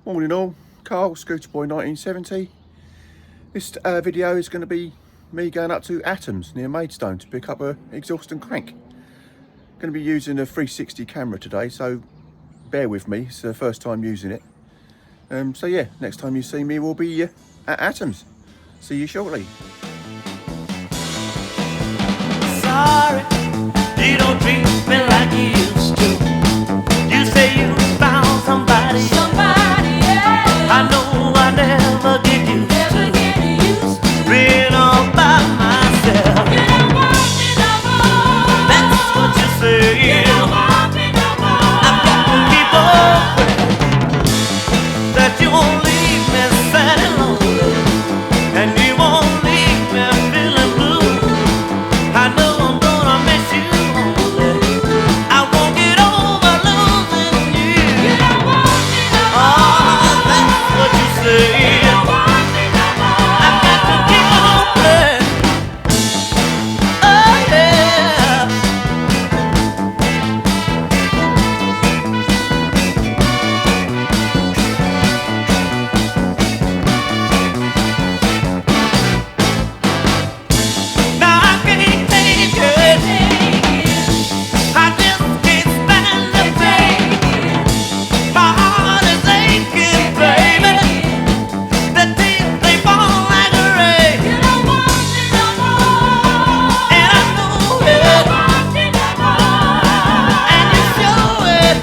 Morning all, Carl, Scooter Boy 1970. This video is going to be me going up to Atoms near Maidstone to pick up a exhaust and crank. Going to be using a 360 camera today, so bear with me, it's the first time using it. So yeah, next time you see me we'll be at Atoms. See you shortly. Sorry, you don't treat me like you used to. You say you found somebody else. I know I never get used to being all by myself. You don't want me no more. That's what you say. You don't want me no more. I've got to keep on praying that you won't leave me sad and lonely, and you won't leave me feeling blue. I know I'm gonna miss you only. I won't get over losing you. You don't want me no more. Oh, that's what you say. You don't want me no more. I've got to keep on praying. Oh yeah. Now I can't take it. I just can't stand the pain. My heart is aching, baby. The tears they fall like rain, You don't want me no more. and I know You it, don't want me no more. and you show it.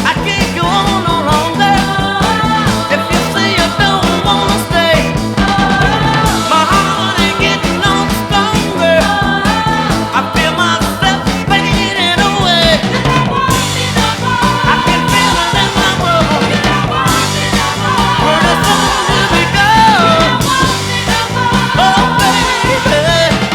I can't go on no longer. If you say you don't wanna stay, my heart is getting on stronger. I feel myself fading away. You don't want me no more. I can feel it in my world. You don't want me no more. Where the sun we go. You don't want me no more. Oh baby,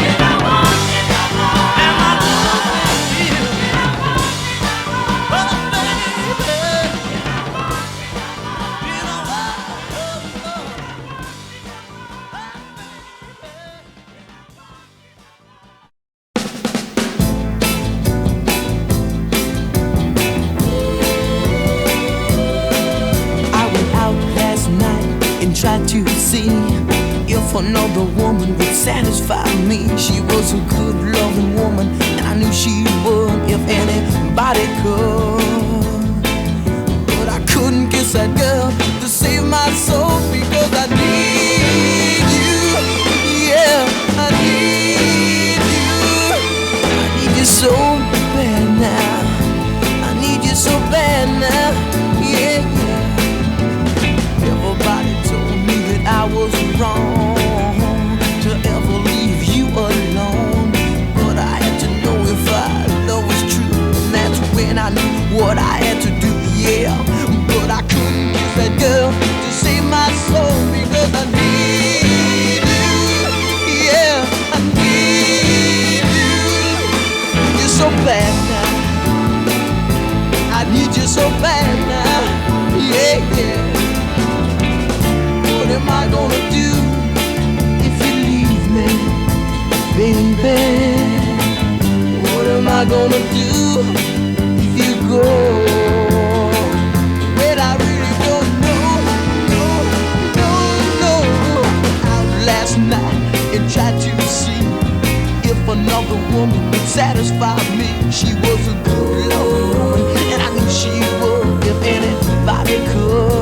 You don't want me no more. am I losing you? You don't want me no more. Oh baby, You don't want me no more. you know what? I went out last night and tried to see if another woman would satisfy me. She was a good loving woman, and I knew she would if anybody could. But I couldn't kiss that girl to save my soul, because I need you. Yeah, I need you. I need you so bad now. I need you so bad now. Yeah, yeah. Everybody told me that I was wrong to ever leave you alone, but I had to know if our love was true, and that's when I knew what I had to do. Yeah, but I couldn't kiss that girl to save my soul, because I need you. Yeah, I need you. You're so bad now. I need you so bad now. Yeah, yeah. What am I gonna do if you leave me, baby? What am I gonna do if you go? Well, I really don't know, no. Out last night and tried to see if another woman would satisfy me. She was a good loving woman, and I knew she would if anybody could.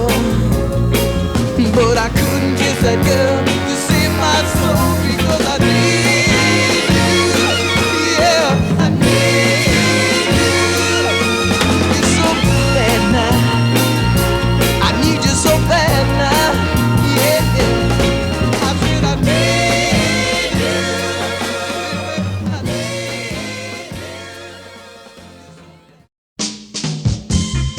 But I couldn't kiss that girl to save my soul, because I need you. Yeah, I need you. You're so bad now. I need you so bad now. Yeah, yeah. I said I need you. I need you.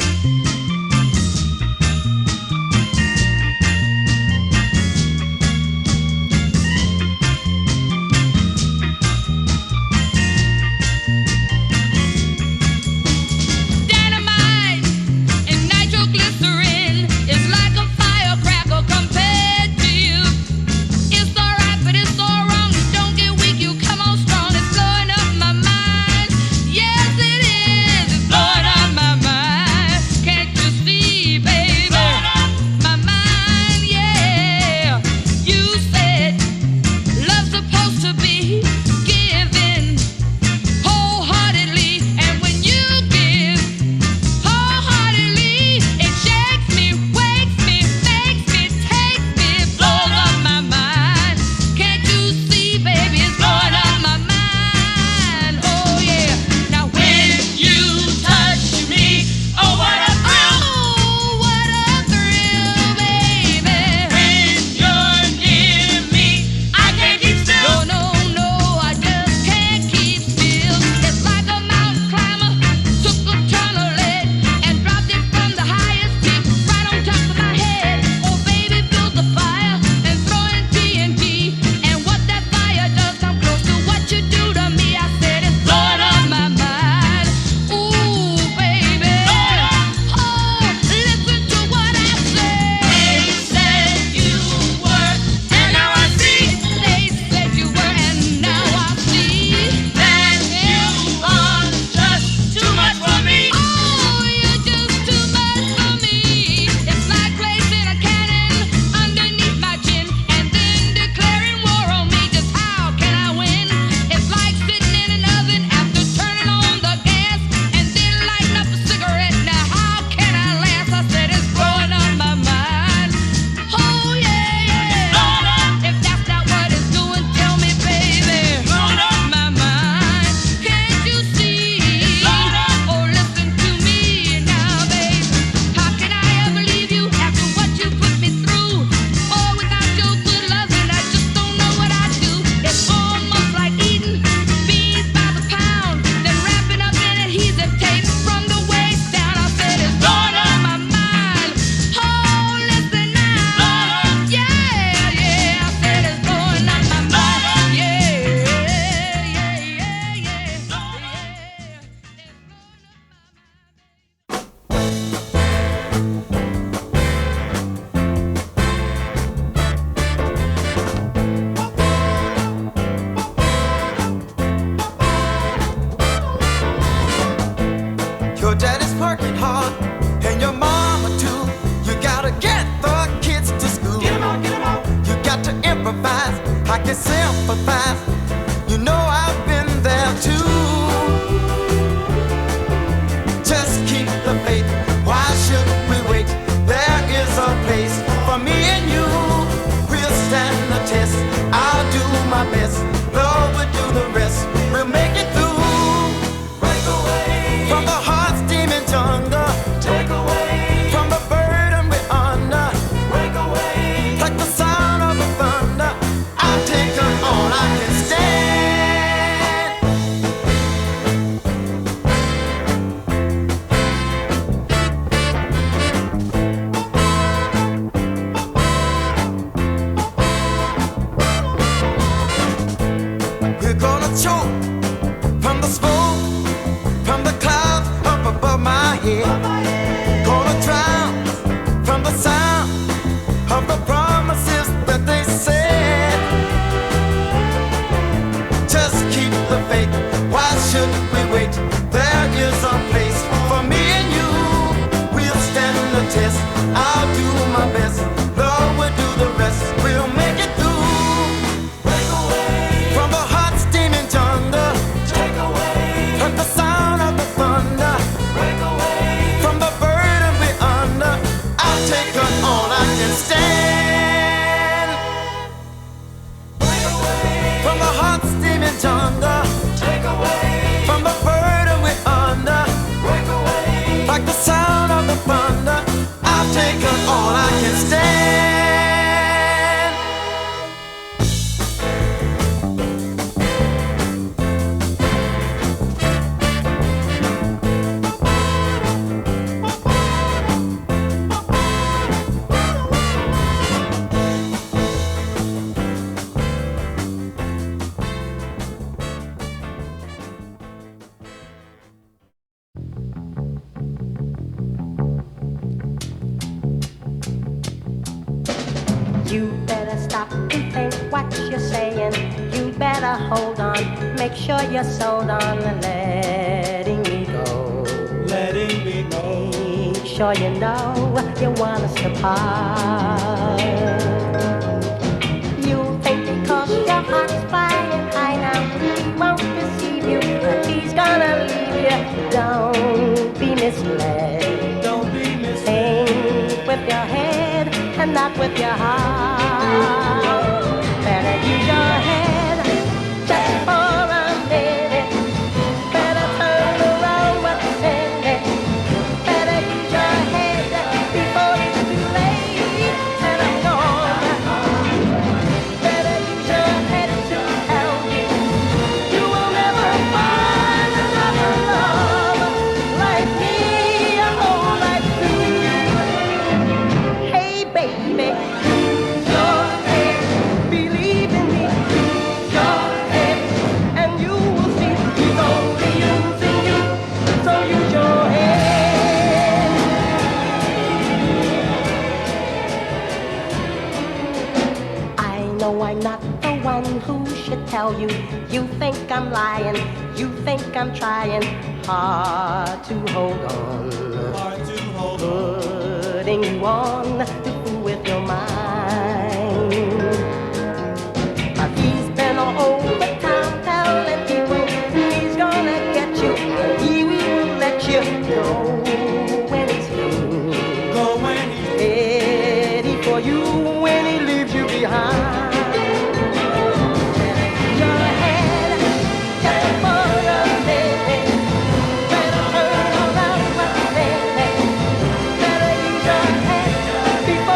Your daddy's working hard, and your mama too. You gotta get the kids to school. Get 'em out, get 'em out. You got to improvise, I can sympathize. You know I've been there too. Just keep the faith, why should we wait? There is a place for me and you. We'll stand the test, I'll do my best. Lord will do the rest, we'll make it through. Break away from the heart's demon jungle. Take away from the burden we're under. Break away like the sound of the thunder. I've taken all I can stand. We're gonna choke from the smoke, from the clouds up above my head. Gonna drown from the sound of the promises that they said. Just keep the faith, why should we wait? There is a place for me and you. We'll stand the test, I'll do my best. Lord will do the rest, we'll make it through. Break away from the heart's demon jungle. Take away from the sound of the thunder. Break away from the burden we're under. I've taken all I can stand. Break away from the heart's demon jungle. Take away from the burden we're under. Break away like the sound of the thunder. I've taken all I can stand. You better stop and think what you're saying. You better hold on, make sure you're sold on letting me go. Letting me Make sure you know you want us to part. You think because your heart's flying high now, he won't deceive you, but he's gonna leave you. Don't be misled. don't be misled. Think with your head and not with your heart. Better use your head just for a minute. Better turn around what's in it. Better use your head before it's too late. And I'm gone. Better use your head to help you. You will never find another love like me your whole life through. Hey baby, use your head, believe in me. Use your head, and you will see he's only using you. So use your head. I know I'm not the one who should tell you. You think I'm lying, you think I'm trying hard to hold on. Hard to hold on. Putting you on to fool with your mind. But he's been all over town telling people he's gonna get you. He will let you go when he's through. Go when he's Ready for you when he leaves you behind. Your head just for a minute. Better turn around what's in it. Better use your head before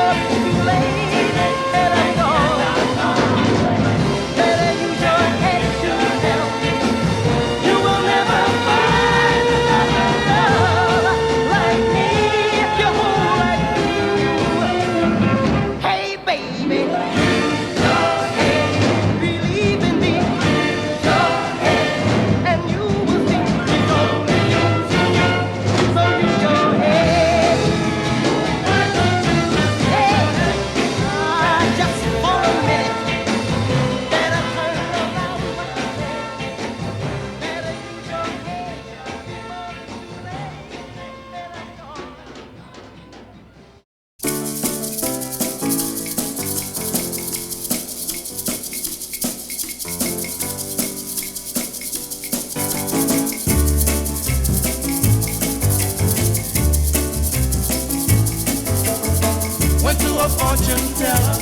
a fortune teller,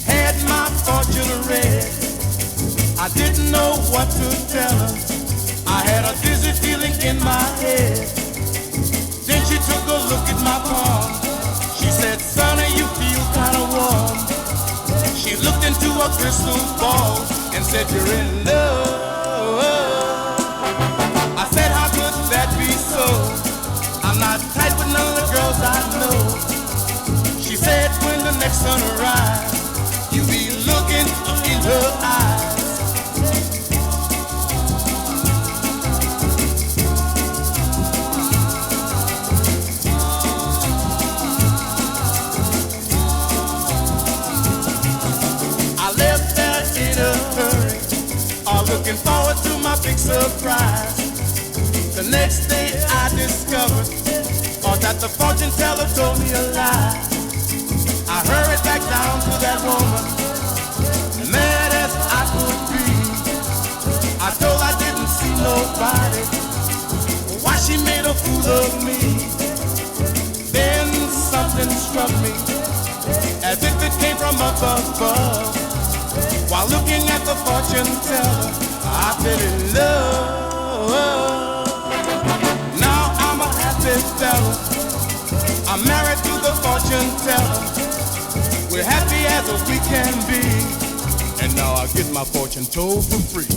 had my fortune read. I didn't know what to tell her. I had a dizzy feeling in my head. Then she took a look at my palm. She said, "Sonny, you feel kinda warm." She looked into a crystal ball and said, "You're in love." I said, "How could that be so? I'm not tight with none of the girls I know." She said, "When the next sun arrives, you be looking in her eyes." I left there in a hurry, all looking forward to my big surprise. The next day I discovered that the fortune teller told me a lie. I hurried back down to that woman, mad as I could be. I told I didn't see nobody, why she made a fool of me. Then something struck me, as if it came from up above. While looking at the fortune teller, I fell in love. Now I'm a happy fella, I'm married to the fortune teller. We're happy as we can be, and now I get my fortune told for free.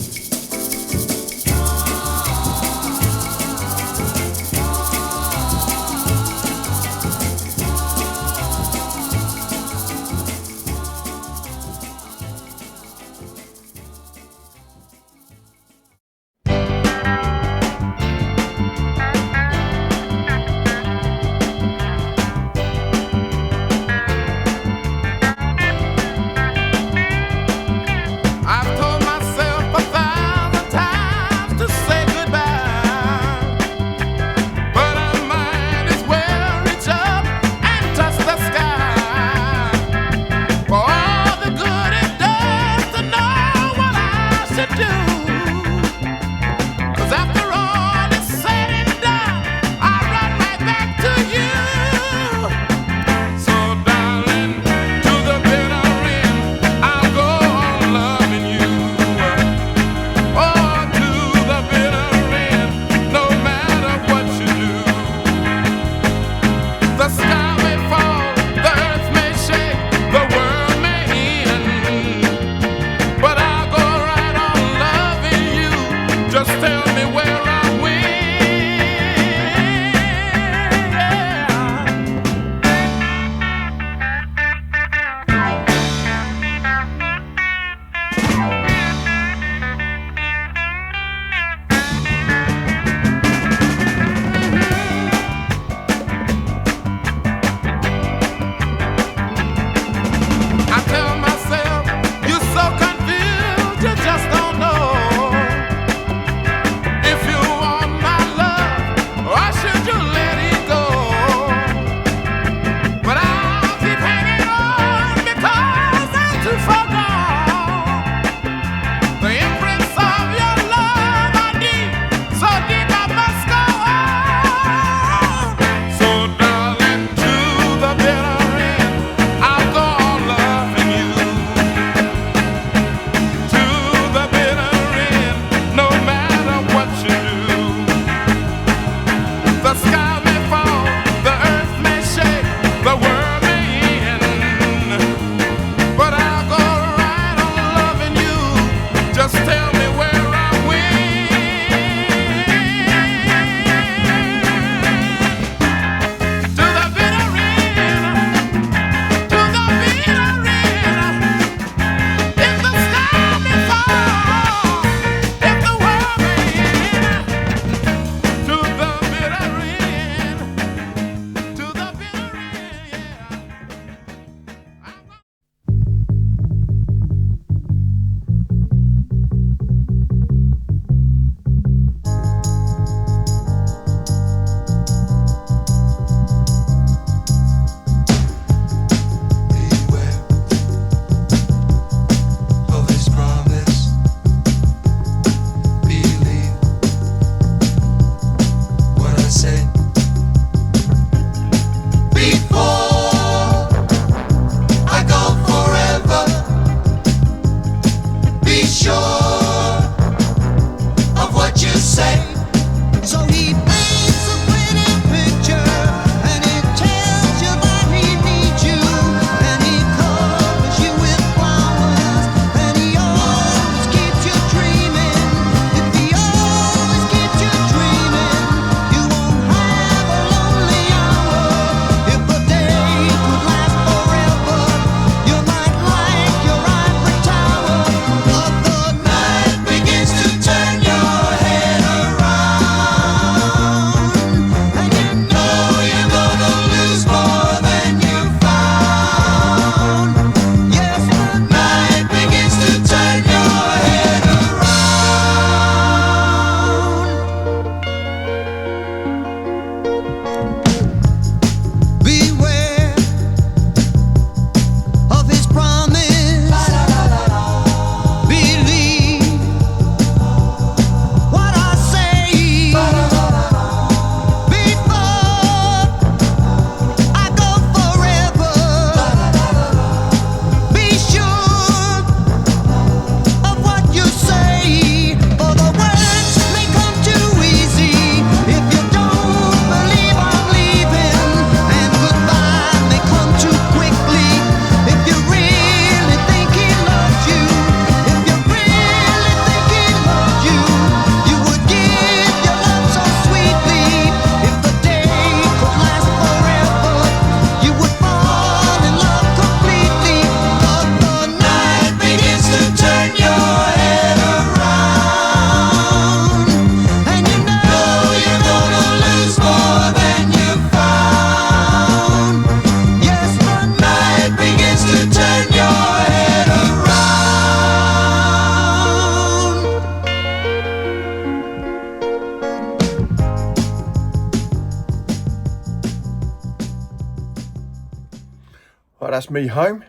Right, that's me home,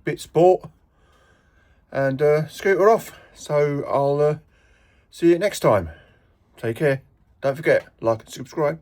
bit sport, and scooter off. So I'll see you next time. Take care. Don't forget, like and subscribe.